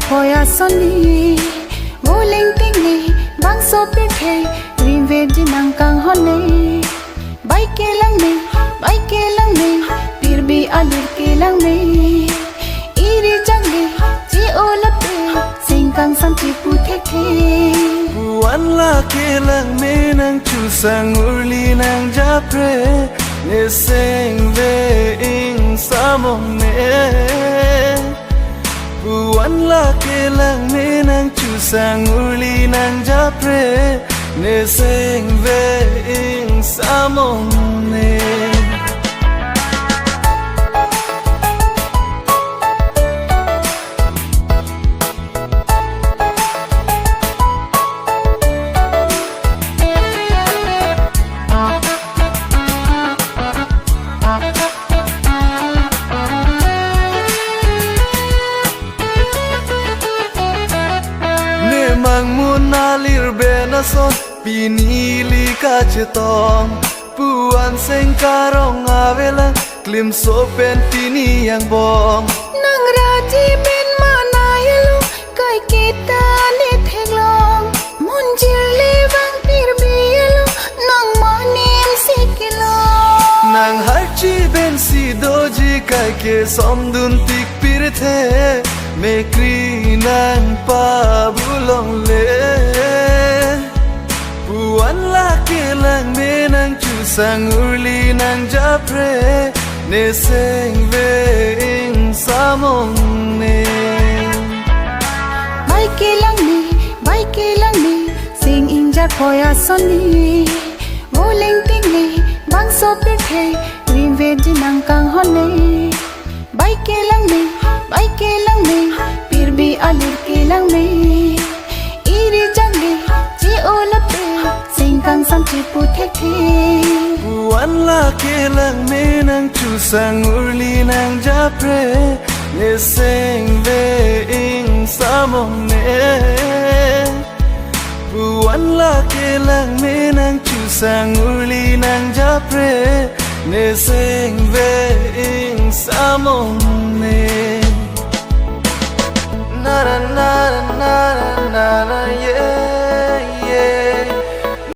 Hoya soni Wuling tingli Bang so pithe Rim ve dinang kang hone Bai ke lang me Pir bi alir ke lang me Iri jangli Ji olape Sing kang sam chi pu the the Buwan la ke lang me nang chu sang urli nang japre Ne sing ve ing samong ne Buwan la ke lang me nang chu sang urli nang japre Ne sing ve ing samong ne Mang mun alir bena son pinili ka chetong puan seng karong avela klim so pen tini yang bong Nang raji ben mana yelo Kai kita ni thenglong Mun jirli bang pir bi yelo Nang manim sikilong Nang harchi ben si doji kai ke som dun tik pir the me kri nang pa bulong le Buwan la ke lang me nang chu sang urli nang japre Ne seng ve ing samong ne Bai ke lang me Sing in jar hoya soni Wuling tingli Bang so pithe Rim ve dinang kang hone Bai ke lang me Pir bi alir ke lang me Iri jangli Ji olape Sing kang sam chi pu the the Buwan la ke lang me nang chu sang urli nang japre Ne seng ve ing samong ne Buwan la ke lang me nang chu sang urli nang japre Ne seng ve ing samong ne Na na na na na na na